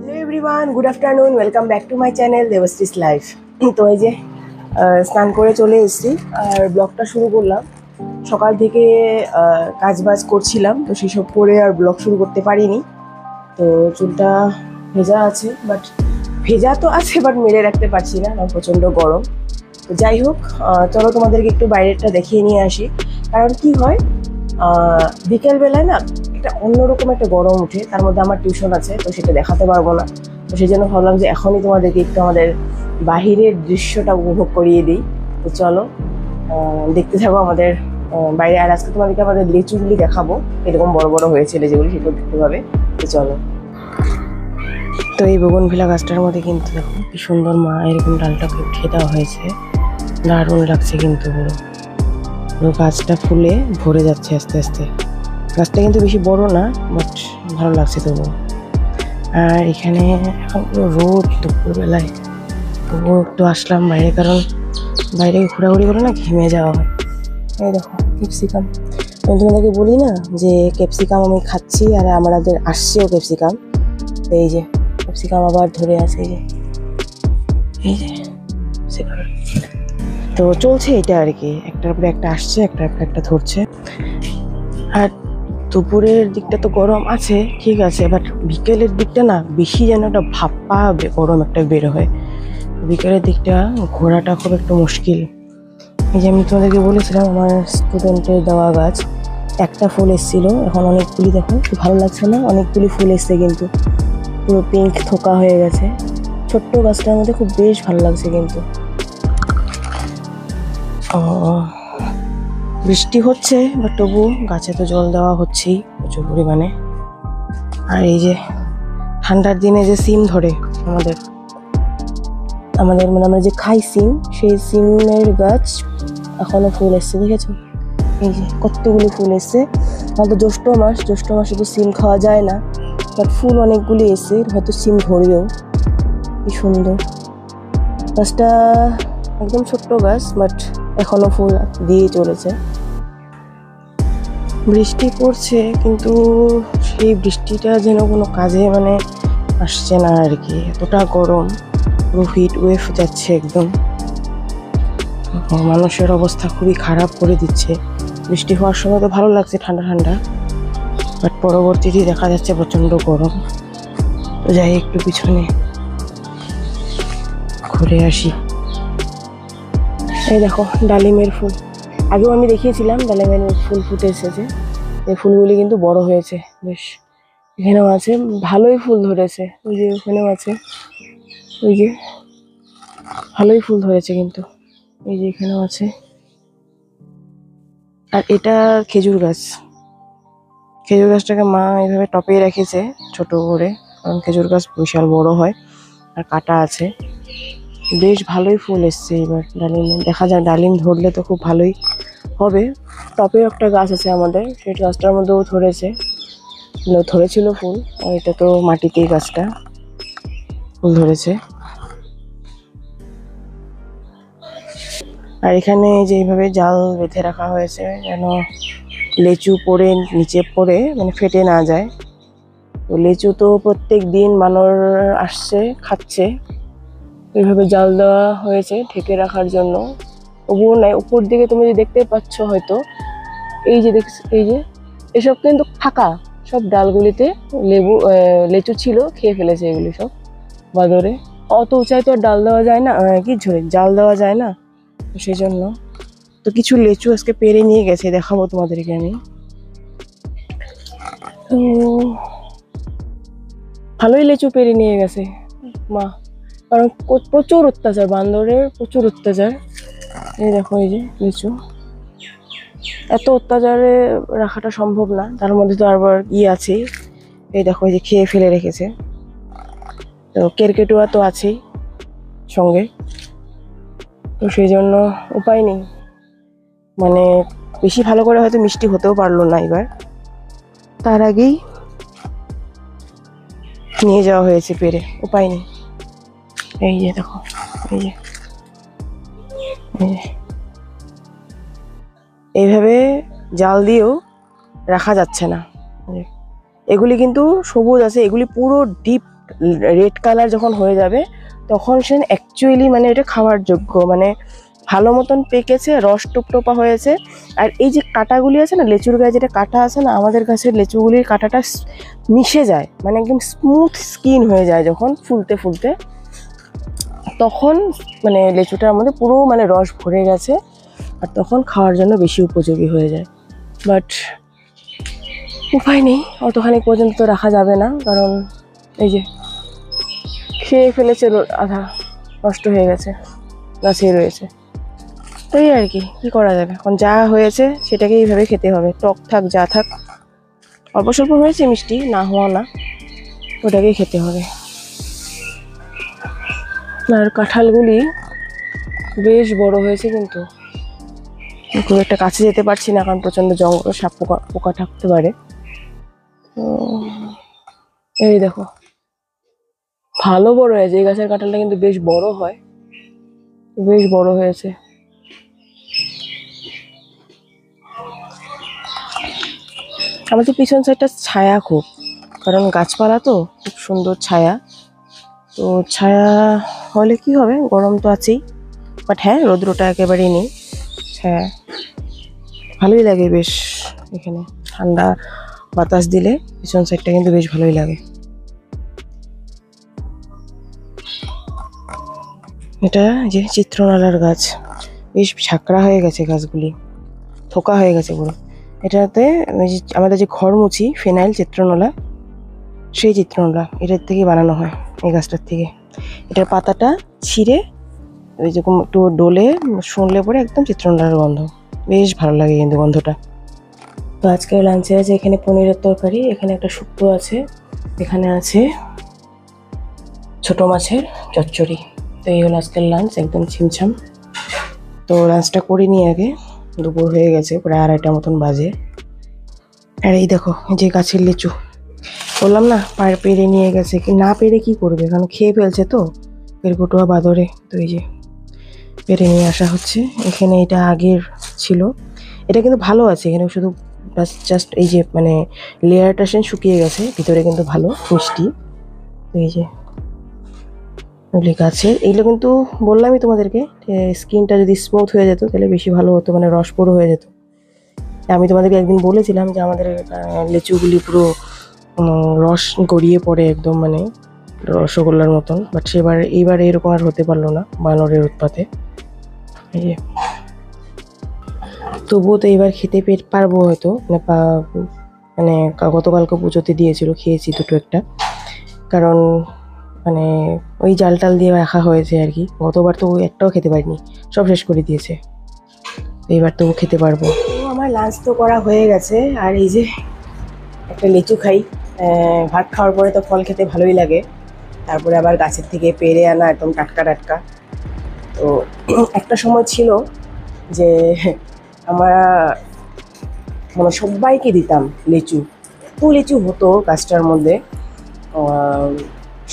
Hello everyone, good afternoon, welcome back to my channel Debashree's life. তো এই যে স্নান করে চলে এসেছি আর ব্লগটা শুরু করলাম। সকাল থেকে কাজবাজ করছিলাম, তো সেসব করে আর ব্লগ শুরু করতে পারিনি। তো চুলটা ভেজা আছে, বাট ভেজা তো আছে বাট মেলে রাখতে পারছি না, কারণ প্রচণ্ড গরম। তো যাই হোক, চলো তোমাদেরকে একটু বাইরেরটা দেখিয়ে নিয়ে আসি। কারণ কি হয়, বিকেলবেলায় না একটা অন্যরকম একটা গরম উঠে, তার মধ্যে আমার টিউশন আছে, তো সেটা দেখাতে পারবো না। তো সেই জন্য ভাবলাম যে এখনই তোমাদেরকে একটু আমাদের বাহিরের দৃশ্যটা উপভোগ করিয়ে দিই। তো চলো দেখতে থাকো আমাদের বাইরে। আর আজকে তোমাদেরকে আমাদের লিচুগুলি দেখাবো, এরকম বড় বড় হয়েছে যেগুলি, সেগুলো দেখতে পাবে। তো চলো। তো এই বগনভিলা গাছটার মধ্যে কিন্তু দেখো কি সুন্দর মা এরকম ডালটাকে উঠিয়ে দেওয়া হয়েছে। দারুণ লাগছে কিন্তু পুরো পুরো গাছটা ফুলে ভরে যাচ্ছে আস্তে আস্তে। গাছটা কিন্তু বেশি বড় না, বাট ভালো লাগছে তবু। আর এখানে এখন পুরো রোদ দুপুরবেলায়, তবুও একটু আসলাম বাইরে, কারণ বাইরে ঘোরাঘুরি করে না ঘেমে যাওয়া হয়। এই দেখো ক্যাপসিকাম, আমি তোমাদেরকে বলি না যে ক্যাপসিকাম আমি খাচ্ছি আর আমাদের আসছেও ক্যাপসিকাম। এই যে ক্যাপসিকাম আবার ধরে আছে, এই যে তো চলছে এটা আর কি, একটার পরে একটা আসছে, একটা একটা ধরছে। আর দুপুরের দিকটা তো গরম আছে, ঠিক আছে, বাট বিকেলের দিকটা না বেশি যেন একটা ভাপ্পা গরম একটা বের হয়। বিকেলের দিকটা ঘোরাটা খুব একটু মুশকিল। এই যে আমি তোমাদেরকে বলেছিলাম আমার স্টুডেন্টের দেওয়া গাছ, একটা ফুল এসেছিল, এখন অনেকগুলি, দেখো খুব ভালো লাগছে না, অনেকগুলি ফুল এসছে কিন্তু পুরো পিঙ্ক থোকা হয়ে গেছে। ছোট্ট গাছটার মধ্যে খুব বেশ ভালো লাগছে কিন্তু। বৃষ্টি হচ্ছে, বাট তবু গাছে তো জল দেওয়া হচ্ছেই প্রচুর পরিমাণে। আর এই যে ঠান্ডার দিনে যে সিম ধরে আমাদের আমাদের মানে আমরা যে খাই সিম, সেই সিমের গাছ এখনো ফুল এসছে, দেখেছো? এই যে কতগুলি ফুল এসছে। আমাদের জ্যৈষ্ঠ মাসে তো সিম খাওয়া যায় না, বাট ফুল অনেকগুলি এসে, হয়তো সিম ধরেও। কি সুন্দর গাছটা, একদম ছোট্ট গাছ, বাট এখনো ফুল দিয়ে চলেছে। বৃষ্টি পড়ছে, কিন্তু সেই বৃষ্টিটা যেন কোনো কাজে মানে আসছে না আর কি। এতটা গরম, পুরো হিট ওয়েভ যাচ্ছে একদম, মানুষের অবস্থা খুবই খারাপ করে দিচ্ছে। বৃষ্টি হওয়ার সময় তো ভালো লাগছে ঠান্ডা ঠান্ডা, বাট পরবর্তীতে দেখা যাচ্ছে প্রচণ্ড গরম। তো যাই একটু পিছনে ঘুরে আসি। এই দেখো ডালিমের ফুল, আগেও আমি দেখিয়েছিলাম ডালিমের ফুল ফুটে এসেছে। এই ফুলগুলি কিন্তু বড় হয়েছে বেশ, এখানেও আছে, ভালোই ফুল ধরেছে। ওই যে ওখানেও আছে, ওই যে ভালোই ফুল ধরেছে কিন্তু, এই যে এখানেও আছে। আর এটা খেজুর গাছ, খেজুর গাছটাকে মা এইভাবে টপে রেখেছে ছোট করে, কারণ খেজুর গাছ বিশাল বড় হয় আর কাটা আছে। বেশ ভালোই ফুল এসছে এবার ডালিমে, দেখা যায় ডালিম ধরলে তো খুব ভালোই হবে। টপে একটা গাছ আছে আমাদের, সেই গাছটার মধ্যেও ধরেছিল ফুল। আর এটা তো মাটিতেই গাছটা ফুল ধরেছে। আর এখানে যে এইভাবে জাল বেঁধে রাখা হয়েছে যেন লেচু পড়ে নিচে পড়ে মানে ফেটে না যায়। তো লেচু তো প্রত্যেক দিন মানুষ আসছে খাচ্ছে, এইভাবে জাল দেওয়া হয়েছে ঢেকে রাখার জন্য। তবুও নাই, উপর দিকে তুমি যদি দেখতে পাচ্ছ হয়তো, এই যে এই যে এসব কিন্তু ফাঁকা, সব ডালগুলিতে লেচু ছিল, খেয়ে ফেলেছে এগুলি সব বাদরে। অত উঁচাই তো আর ডাল দেওয়া যায় না, কি জাল দেওয়া যায় না, তো সেই জন্য। তো কিছু লেচু আজকে পেরে নিয়ে গেছে, দেখাবো তোমাদেরকে আমি। তো ভালোই লেচু পেরে নিয়ে গেছে মা, কারণ প্রচুর অত্যাচার, বান্দরের প্রচুর অত্যাচার। এই দেখো এই যে লিচু, এত অত্যাচারে রাখাটা সম্ভব না, তার মধ্যে তো আবার আছেই। এই দেখো এই যে খেয়ে ফেলে রেখেছে। তো কেরকেটুয়া তো আছেই সঙ্গে, তো সেই জন্য উপায় নেই, মানে বেশি ভালো করে হয়তো মিষ্টি হতেও পারলো না এবার, তার আগেই নিয়ে যাওয়া হয়েছে পেরে, উপায় নেই। এই যে দেখো, এই যে এইভাবে জাল দিয়েও রাখা যাচ্ছে না। এগুলি কিন্তু সবুজ আছে, এগুলি পুরো ডিপ রেড কালার যখন হয়ে যাবে তখন সে অ্যাকচুয়ালি মানে এটা খাওয়ার যোগ্য, মানে ভালো মতন পেকেছে, রস টোপটোপা হয়েছে। আর এই যে কাঁটাগুলি আছে না, লেচুর গায়ে যেটা কাঁটা আছে না, আমাদের গাছের লেচুগুলির কাঁটাটা মিশে যায়, মানে একদম স্মুথ স্কিন হয়ে যায় যখন ফুলতে ফুলতে, তখন মানে লেচুটার মধ্যে পুরো মানে রস ভরে গেছে, আর তখন খাওয়ার জন্য বেশি উপযোগী হয়ে যায়। বাট উপায় নেই, অতখানি পর্যন্ত তো রাখা যাবে না, কারণ এই যে খেয়ে ফেলেছে, আধা নষ্ট হয়ে গেছে, গাছেই রয়েছে। তো এই আর কি, কী করা যাবে, এখন যা হয়েছে সেটাকে এইভাবে খেতে হবে, টক থাক যা থাক। অল্প স্বল্প হয়েছে মিষ্টি, না হওয়া না, ওটাকেই খেতে হবে। আর কাঁঠালগুলি বেশ বড় হয়েছে, কিন্তু খুব একটা কাছে যেতে পারছি না, কারণ প্রচণ্ড জঙ্গল, সাপ পোকা পোকা থাকতে পারে। তো এই দেখো, ভালো বড় হয়েছে এই গাছের কাঁঠালটা, কিন্তু বেশ বড় হয়, বেশ বড় হয়েছে। আমাদের পিছন সাইডটা ছায়া খুব, কারণ গাছপালা তো, খুব সুন্দর ছায়া। তো ছায়া হলে কি হবে, গরম তো আছেই, বাট হ্যাঁ রৌদ্রটা একেবারেই নেই, ছায়া ভালোই লাগে বেশ। এখানে ঠান্ডা বাতাস দিলে পিছন সাইডটা কিন্তু বেশ ভালোই লাগে। এটা যে চিত্রনালার গাছ, বেশ ঝাঁকড়া হয়ে গেছে গাছগুলি, থোকা হয়ে গেছে পুরো। এটাতে আমাদের যে ঘর মুছি ফিনাইল চিত্রনলা, সেই চিত্রনলা এটার থেকে বানানো হয়, এই গাছটার থেকে। এটার পাতাটা ছিঁড়ে ওই যেরকম একটু ডোলে শুনলে পরে একদম চিত্রনলার গন্ধ, বেশ ভালো লাগে কিন্তু গন্ধটা। তো আজকে লাঞ্চে আছে এখানে পনিরের তরকারি, এখানে একটা শুক্তো আছে, এখানে আছে ছোট মাছের চচ্চড়ি। তো এই হলো আজকের লাঞ্চ, একদম ছিমছাম। তো লাঞ্চটা করে নিই আগে, দুপুর হয়ে গেছে, প্রায় 2:30 মতন বাজে। আর এই দেখো যে গাছের লিচু, বললাম না পেরে নিয়ে গেছে, কি না পেরে কি করবে, কারণ খেয়ে ফেলছে তো পেরকুটোয়া বাদরে। তো এই যে পেরে নিয়ে আসা হচ্ছে। এখানে এটা আগের ছিল, এটা কিন্তু ভালো আছে, এখানে শুধু জাস্ট এই যে মানে লেয়ারটা শুকিয়ে গেছে, ভিতরে কিন্তু ভালো মিষ্টি। এই যে ওগুলি গাছের, এইগুলো কিন্তু বললামই তোমাদেরকে, স্কিনটা যদি স্মুথ হয়ে যেত তাহলে বেশি ভালো হতো, মানে রসপুরো হয়ে যেত। আমি তোমাদেরকে একদিন বলেছিলাম যে আমাদের লিচুগুলি পুরো রস গড়িয়ে পড়ে একদম, মানে রসগোল্লার মতন, বাট এইবার এরকম আর হতে পারলো না বানরের উৎপাতে। এই যে তবুও তো এবার খেতে পারবো হয়তো, মানে গতকালকে পুজোতে দিয়েছিল, খেয়েছি দুটো একটা, কারণ মানে ওই জাল টাল দিয়ে রাখা হয়েছে আর কি। গতবার তো ওই একটাও খেতে পারিনি, সব শেষ করে দিয়েছে, এইবার তো খেতে পারবো। তো আমার লাঞ্চ তো করা হয়ে গেছে, আর এই যে একটা লিচু খাই, ভাত খাওয়ার পরে তো ফল খেতে ভালোই লাগে, তারপরে আবার গাছের থেকে পেড়ে আনা একদম টাটকা টাটকা। তো একটা সময় ছিল যে আমরা মানে সবাইকে দিতাম লিচু, এত লিচু হতো গাছটার মধ্যে,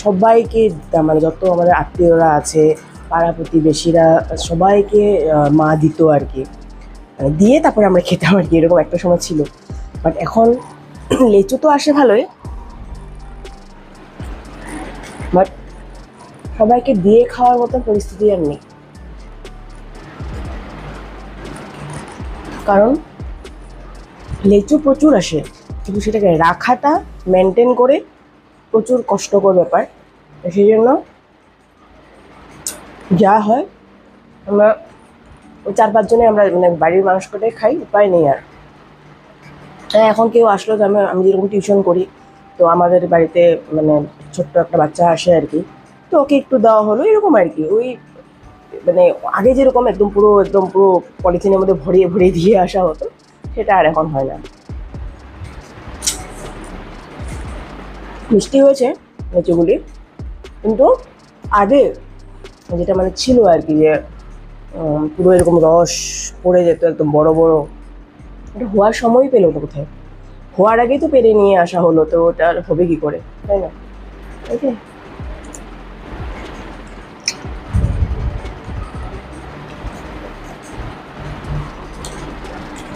সবাইকে দিতাম, মানে যত আমাদের আত্মীয়রা আছে, পাড়া প্রতিবেশীরা, সবাইকে মা দিত আর কি, মানে দিয়ে তারপরে আমরা খেতাম আর কি, এরকম একটা সময় ছিল। বাট এখন লিচু তো আসে ভালোই, বাট সবাইকে দিয়ে খাওয়ার মতন পরিস্থিতি আর নেই, কারণ লিচু প্রচুর আসে, কিন্তু সেটাকে রাখাটা মেনটেন করে প্রচুর কষ্টকর ব্যাপার। সেই জন্য যা হয় আমরা ওই 4-5 জনে আমরা মানে বাড়ির মানুষ করে খাই, উপায় নেই আর। এখন কেউ আসলো, তো আমি যেরকম টিউশন করি, তো আমাদের বাড়িতে মানে ছোট্ট একটা বাচ্চা আসে আর কি, তো ওকে একটু দেওয়া হলো এরকম আর কি। ওই মানে আগে যেরকম একদম পুরো পলিথিনের মধ্যে ভরিয়ে ভরিয়ে দিয়ে আসা হতো, সেটা আর এখন হয় না। মিষ্টি হয়েছে লিচুগুলি, কিন্তু আগে যেটা মানে ছিল আর কি, যে পুরো এরকম রস পড়ে যেত একদম বড় বড়, এটা হওয়ার সময়ই পেলো না কোথায়, হওয়ার আগেই তো পেরে নিয়ে আসা হলো, তো ওটা হবে কি করে, তাই না? ওকে,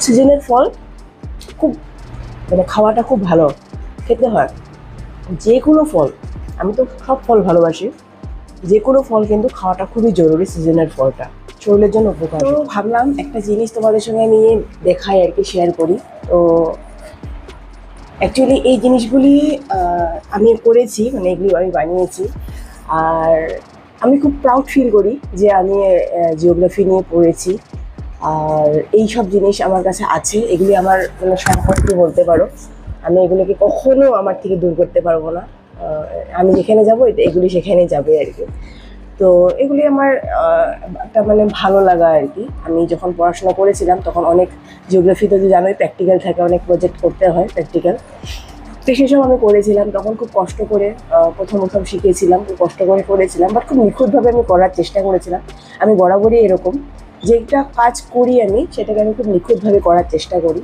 সিজনের ফল খুব মানে খাওয়াটা খুব ভালো, খেতে হয় যে কোনো ফল। আমি তো সব ফল ভালোবাসি, যে কোনো ফল কিন্তু খাওয়াটা খুবই জরুরি, সিজনের ফলটা শরীরের জন্য উপকার। তো ভাবলাম একটা জিনিস তোমাদের সঙ্গে আমি দেখাই আর কি, শেয়ার করি। তো অ্যাকচুয়ালি এই জিনিসগুলি আমি করেছি, মানে এগুলি আমি বানিয়েছি। আর আমি খুব প্রাউড ফিল করি যে আমি জিওগ্রাফি নিয়ে পড়েছি, আর এই সব জিনিস আমার কাছে আছে। এগুলি আমার কোনো সম্পত্তি বলতে পারো। আমি এগুলোকে কখনো আমার থেকে দূর করতে পারবো না। আমি যেখানে যাবো এগুলি সেখানে যাবে আর কি। তো এগুলি আমার একটা মানে ভালো লাগা আর কি। আমি যখন পড়াশোনা করেছিলাম তখন অনেক জিওগ্রাফিতে তো জানোই প্র্যাকটিক্যাল থাকে, অনেক প্রজেক্ট করতে হয় প্র্যাকটিক্যাল। তো সেসব আমি করেছিলাম, তখন খুব কষ্ট করে প্রথম শিখেছিলাম, খুব কষ্ট করে করেছিলাম, বাট খুব নিখুঁতভাবে আমি করার চেষ্টা করেছিলাম। আমি বরাবরই এরকম, যেটা কাজ করি আমি সেটাকে আমি খুব নিখুঁতভাবে করার চেষ্টা করি।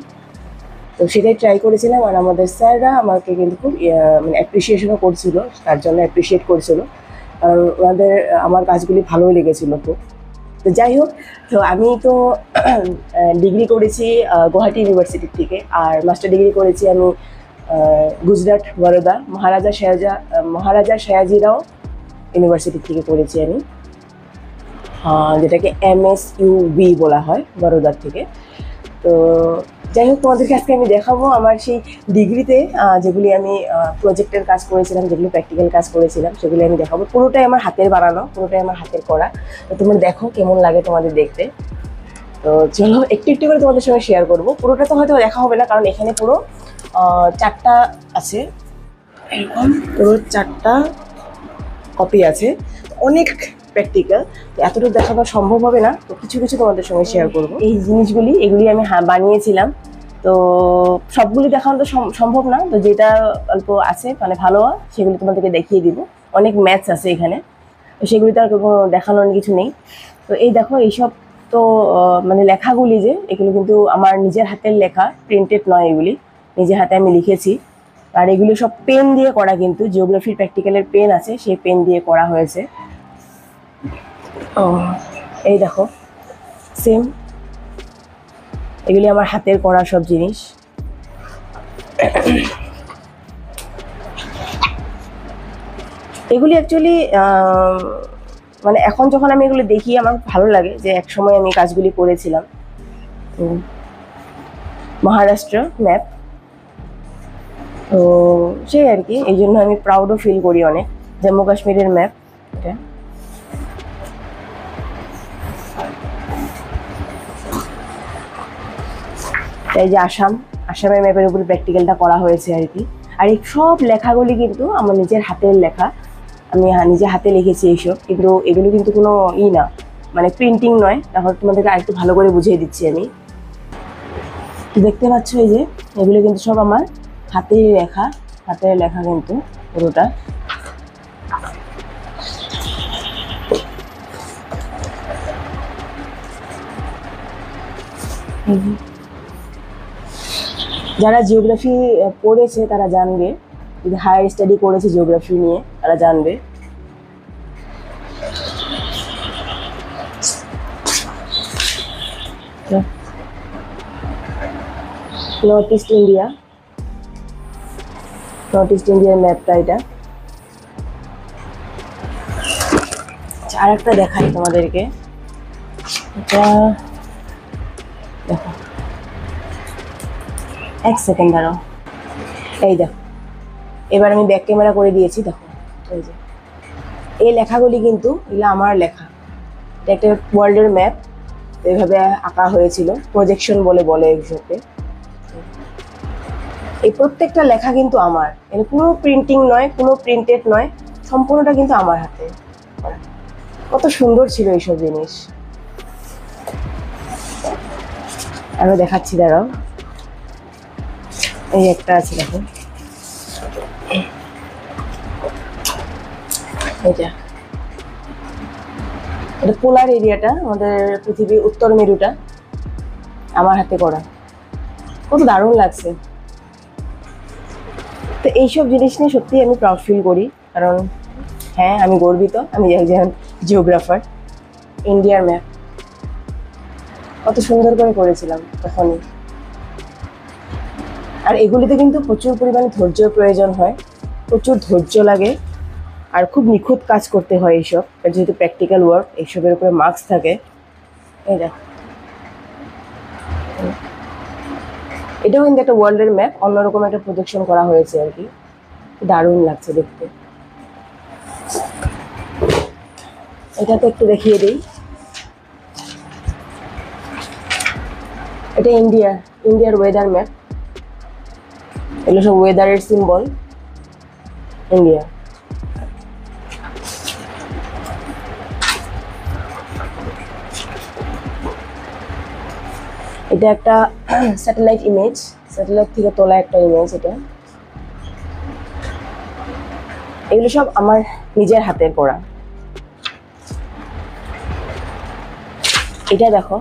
তো সেটাই ট্রাই করেছিলাম, আর আমাদের স্যাররা আমাকে কিন্তু খুব মানে অ্যাপ্রিসিয়েশনও করছিল, তার জন্য অ্যাপ্রিসিয়েট করছিল। কারণ ওনাদের আমার কাজগুলি ভালোই লেগেছিলো খুব। তো যাই হোক, তো আমি তো ডিগ্রি করেছি গুয়াহাটি ইউনিভার্সিটির থেকে, আর মাস্টার ডিগ্রি করেছি আমি গুজরাট বরোদা মহারাজা সয়াজিরাও ইউনিভার্সিটি থেকে করেছি আমি, যেটাকে MSUB বলা হয় বরোদার থেকে। তো যাই হোক, তোমাদেরকে আজকে আমি দেখাবো আমার সেই ডিগ্রিতে যেগুলি আমি প্রজেক্টের কাজ করেছিলাম, যেগুলো প্র্যাকটিক্যাল কাজ করেছিলাম সেগুলি আমি দেখাবো। পুরোটাই আমার হাতের বানানো, পুরোটাই আমার হাতের করা। তো তোমরা দেখো কেমন লাগে তোমাদের দেখতে। তো চলো একটু একটু করে তোমাদের সঙ্গে শেয়ার করবো। পুরোটা তো হয়তো দেখা হবে না, কারণ এখানে পুরো 4টা আছে, এরকম পুরো 4টা কপি আছে, অনেক প্র্যাকটিক্যাল। তো এতটুকু দেখানো সম্ভব হবে না, তো কিছু কিছু তোমাদের সঙ্গে শেয়ার করবো। এই জিনিসগুলি এগুলি আমি বানিয়েছিলাম। তো সবগুলি দেখানো তো সম্ভব না, তো যেটা অল্প আছে মানে ভালো সেগুলি তোমাদেরকে দেখিয়ে দিব। অনেক ম্যাথস আছে এখানে, তো সেগুলি তো আর কোনো দেখানোর কিছু নেই। তো এই দেখো, এইসব তো মানে লেখাগুলি যে এগুলো কিন্তু আমার নিজের হাতের লেখা, প্রিন্টেড নয়, এগুলি নিজের হাতে আমি লিখেছি। আর এগুলো সব পেন দিয়ে করা, কিন্তু জিওগ্রাফির প্র্যাকটিক্যালের পেন আছে, সেই পেন দিয়ে করা হয়েছে। এই দেখো সেম, এগুলি আমার হাতের করা সব জিনিস। এগুলি অ্যাকচুয়ালি মানে এখন যখন আমি এগুলো দেখি আমার ভালো লাগে যে এক সময় আমি কাজগুলি করেছিলাম। মহারাষ্ট্র ম্যাপ, তো সেই আর কি, এই জন্য আমি প্রাউডও ফিল করি অনেক। জম্মু কাশ্মীরের ম্যাপ এটা। এই যে আসামের ম্যাপের উপরে প্র্যাকটিক্যালটা করা হয়েছে আর কি। আর এই সব লেখাগুলি কিন্তু আমার নিজের হাতের লেখা, আমি নিজে হাতে লিখেছি এইসব। কিন্তু এগুলো কিন্তু কোনো না, মানে প্রিন্টিং নয়। তাহলে তোমাদেরকে আরেকটু ভালো করে বুঝিয়ে দিচ্ছি আমি। দেখতে পাচ্ছ এই যে এগুলো কিন্তু সব আমার হাতের লেখা কিন্তু পুরোটা। যারা জিওগ্রাফি পড়েছে তারা জানবে, যদি হায়ার স্টাডি করেছে জিওগ্রাফি নিয়ে তারা জানবে। নর্থ ইস্ট ইন্ডিয়ার ম্যাপটা এটা। আর একটা দেখাই তোমাদেরকে, এটা দেখো, এক সেকেন্ড দাঁড়াও। এই দেখো, এবার আমি ব্যাক ক্যামেরা করে দিয়েছি, দেখো এই যে এই লেখাগুলি কিন্তু এগুলো আমার লেখা। এটা একটা ওয়ার্ল্ডের ম্যাপ, এইভাবে আঁকা হয়েছিল, প্রজেকশন বলে এইসবকে। এই প্রত্যেকটা লেখা কিন্তু আমার, মানে কোনো প্রিন্টিং নয়, কোনো প্রিন্টেড নয়, সম্পূর্ণটা কিন্তু আমার হাতে। কত সুন্দর ছিল এইসব জিনিস। আরো দেখাচ্ছি, দাঁড়াও। এই একটা আছে দেখো, এটা পোলার এরিয়াটা, আমাদের পৃথিবীর উত্তর মেরুটা আমার হাতে করা। কত দারুণ লাগছে। তো এইসব জিনিস নিয়ে সত্যি আমি প্রাউড ফিল করি, কারণ হ্যাঁ আমি গর্বিত, আমি একজন জিওগ্রাফার। ইন্ডিয়ার ম্যাপ কত সুন্দর করে করেছিলাম তখনই। আর এগুলিতে কিন্তু প্রচুর পরিমাণে ধৈর্যের প্রয়োজন হয়, প্রচুর ধৈর্য লাগে। আর খুব নিখুঁত কাজ করতে হয় এইসব, যেহেতু প্র্যাকটিক্যাল ওয়ার্ক, এইসবের উপরে মার্কস থাকে। এই দেখো, এটাও কিন্তু একটা ওয়ার্ল্ডের ম্যাপ, অন্যরকম একটা প্রজেকশন করা হয়েছে আর কি, দারুণ লাগছে দেখতে। এটা তো একটু দেখিয়ে দিই, এটা ইন্ডিয়ার ওয়েদার ম্যাপ। এগুলো সব ওয়েদারের সিম্বল, ইন্ডিয়া। এটা একটা স্যাটেলাইট ইমেজ, স্যাটেলাইট থেকে তোলা একটা ইমেজ এটা। এগুলো সব আমার নিজের হাতের করা। এটা দেখো,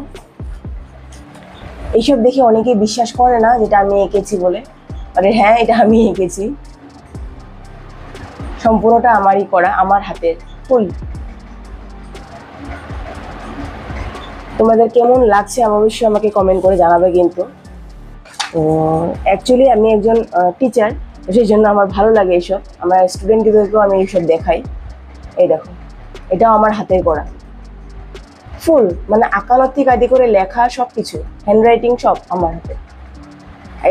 এইসব দেখে অনেকেই বিশ্বাস করে না যেটা আমি এঁকেছি বলে, আরে হ্যাঁ, এটা আমি এঁকেছি, সম্পূর্ণটা আমারই করা, আমার হাতের ফুল। তোমাদের কেমন লাগছে অবশ্যই আমাকে কমেন্ট করে জানাবে কিন্তু। অ্যাকচুয়ালি আমি একজন টিচার, সেই জন্য আমার ভালো লাগে এইসব, আমার স্টুডেন্টদেরকেও আমি এইসব দেখাই। এই দেখো, এটাও আমার হাতের করা ফুল, মানে আঁকানোর থেকে আদি করে লেখা সব কিছু, হ্যান্ডরাইটিং সব আমার হাতে।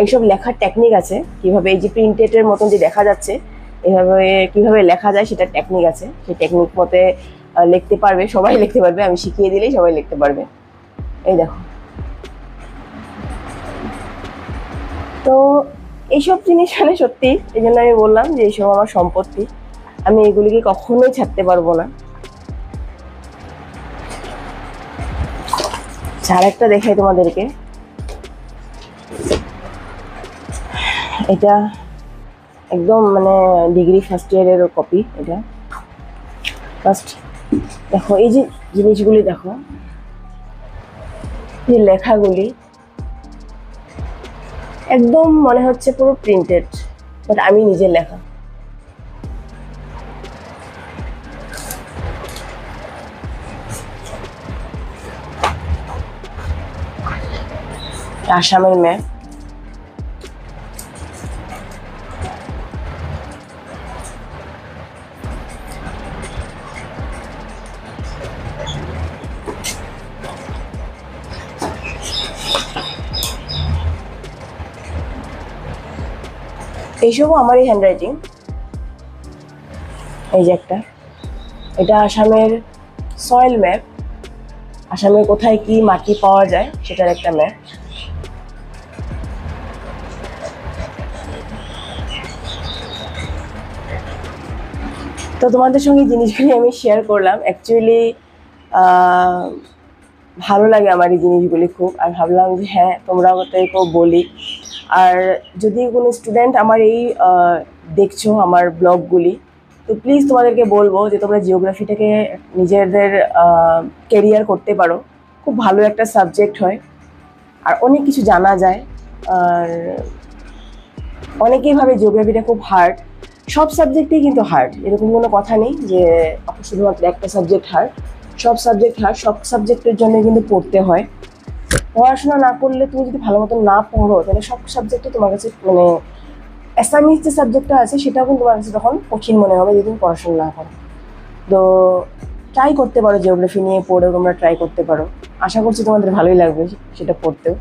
এইসব লেখার টেকনিক আছে, কিভাবে এই যে প্রিন্টেডের মতন যে দেখা যাচ্ছে এভাবে কিভাবে লেখা যায় সেটা টেকনিক আছে, সেই টেকনিক মতে লিখতে পারবে, সবাই লিখতে পারবে, আমি শিখিয়ে দিলেই সবাই লিখতে পারবে। এই দেখো, তো এইসব জিনিস মানে সত্যি, এই জন্য আমি বললাম যে এইসব আমার সম্পত্তি, আমি এগুলিকে কখনোই ছাড়তে পারবো না। আর একটা দেখাই তোমাদেরকে, এটা একদম মানে ডিগ্রি ফার্স্ট ইয়ারের কপি এটা। ফার্স্ট দেখো, এই যে জিনিসগুলি দেখো, যে লেখাগুলি একদম মনে হচ্ছে পুরো প্রিন্টেড, বাট আমি নিজের লেখা। আসামের ম্যাপ, এইসবও আমারই হ্যান্ডরাইটিং। এই যে একটা, এটা আসামের সয়েল ম্যাপ, আসামের কোথায় কি মাটি পাওয়া যায় সেটার একটা ম্যাপ। তো তোমাদের সঙ্গে জিনিসগুলি আমি শেয়ার করলাম, অ্যাকচুয়ালি ভালো লাগে আমার এই জিনিসগুলি খুব, আর ভাবলাম যে হ্যাঁ তোমরাও তাইকেও বলি। আর যদি কোনো স্টুডেন্ট আমার এই দেখছো আমার ব্লগগুলি, তো প্লিজ তোমাদেরকে বলবো যে তোমরা জিওগ্রাফিটাকে নিজেদের কেরিয়ার করতে পারো, খুব ভালো একটা সাবজেক্ট হয়, আর অনেক কিছু জানা যায়। আর অনেকেই ভাবে জিওগ্রাফিটা খুব হার্ড, সব সাবজেক্টেই কিন্তু হার্ড, এরকম কোনো কথা নেই যে শুধুমাত্র একটা সাবজেক্ট হার্ড, সব সাবজেক্ট হার্ড, সব সাবজেক্টের জন্য কিন্তু পড়তে হয়। পড়াশোনা না করলে তুমি যদি ভালো মতো না পড়ো তাহলে সব সাবজেক্টে তোমার কাছে মানে অ্যাসামিজ যে সাবজেক্টটা আছে সেটাও কিন্তু তোমার কাছে তখন কঠিন মনে হবে যদি তুমি পড়াশোনা না করো। তো ট্রাই করতে পারো, জিওগ্রাফি নিয়ে পড়েও তোমরা ট্রাই করতে পারো, আশা করছি তোমাদের ভালোই লাগবে সেটা পড়তেও।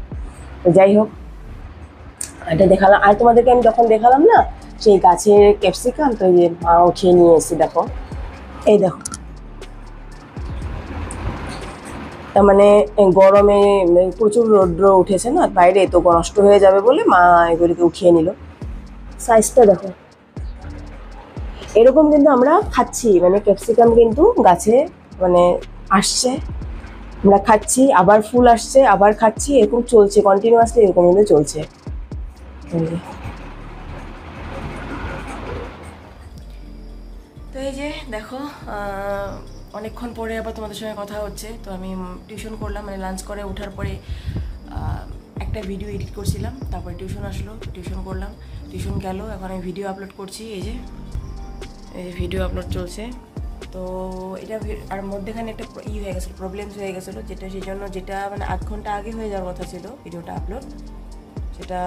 তো যাই হোক, এটা দেখালাম, আর তোমাদেরকে আমি যখন দেখালাম না সেই গাছের ক্যাপসিকাম, তো এই যে মা উঠিয়ে নিয়ে এসেছি দেখো, এই দেখো, তার মানে গরমে প্রচুর রৌদ্র উঠেছে না বাইরে, তো নষ্ট হয়ে যাবে বলে মা এগুলিকে উঠিয়ে নিল। সাইজটা দেখো, এরকম কিন্তু আমরা খাচ্ছি, মানে ক্যাপসিকাম কিন্তু গাছে মানে আসছে, আমরা খাচ্ছি, আবার ফুল আসছে, আবার খাচ্ছি, এরকম চলছে কন্টিনিউয়াসলি, এরকম কিন্তু চলছে। তো এই যে দেখো, অনেকক্ষণ পরে আবার তোমাদের সঙ্গে কথা হচ্ছে। তো আমি টিউশন করলাম, মানে লাঞ্চ করে ওঠার পরে একটা ভিডিও এডিট করছিলাম, তারপরে টিউশন আসলো, টিউশন করলাম, টিউশন গেল, এখন আমি ভিডিও আপলোড করছি। এই যে ভিডিও আপলোড চলছে। তো এটা আর মধ্যেখানে একটা হয়ে গেছিলো, প্রবলেমস হয়ে গেছিলো, যেটা সেই জন্য যেটা মানে 8 ঘন্টা আগে হয়ে যাওয়ার কথা ছিল ভিডিওটা আপলোড, সেটা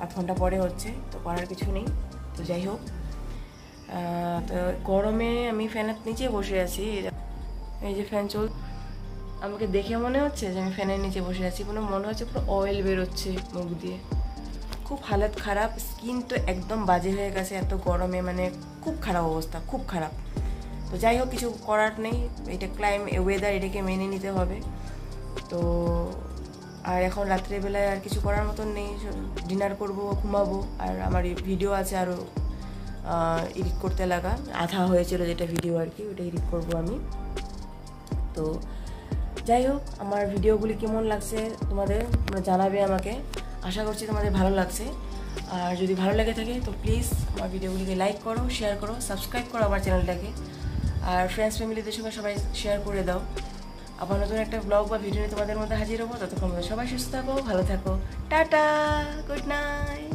8 ঘন্টা পরে হচ্ছে, তো করার কিছু নেই। তো যাই হোক, তো গরমে আমি ফ্যানের নিচে বসে আছি। এই যে ফ্যান চল, আমাকে দেখে মনে হচ্ছে যে আমি ফ্যানের নিচে বসে আছি, কোনো মনে হচ্ছে পুরো অয়েল বেরোচ্ছে মুখ দিয়ে। খুব হালত খারাপ, স্কিন তো একদম বাজে হয়ে গেছে এত গরমে, মানে খুব খারাপ অবস্থা, খুব খারাপ। তো যাই হোক, কিছু করার নেই, এটা ওয়েদার, এটাকে মেনে নিতে হবে। তো আর এখন রাত্রেবেলায় আর কিছু করার মতন নেই, ডিনার করব, ঘুমাবো। আর আমার ভিডিও আছে আরও এডিট করতে লাগা, আধা হয়েছিল যেটা ভিডিও আর কি, ওটা এডিট করব আমি। তো যাই হোক, আমার ভিডিওগুলি কেমন লাগছে তোমাদের জানাবে আমাকে, আশা করছি তোমাদের ভালো লাগছে। আর যদি ভালো লেগে থাকে তো প্লিজ আমার ভিডিওগুলিকে লাইক করো, শেয়ার করো, সাবস্ক্রাইব করো আমার চ্যানেলটাকে। আর ফ্রেন্ডস ফ্যামিলিদের সঙ্গে সবাই শেয়ার করে দাও। আবার নতুন একটা ব্লগ বা ভিডিও নিয়ে তোমাদের মধ্যে হাজির হবো। ততক্ষণ সবাই সুস্থ থাকো, ভালো থাকো, টাটা, গুড নাইট।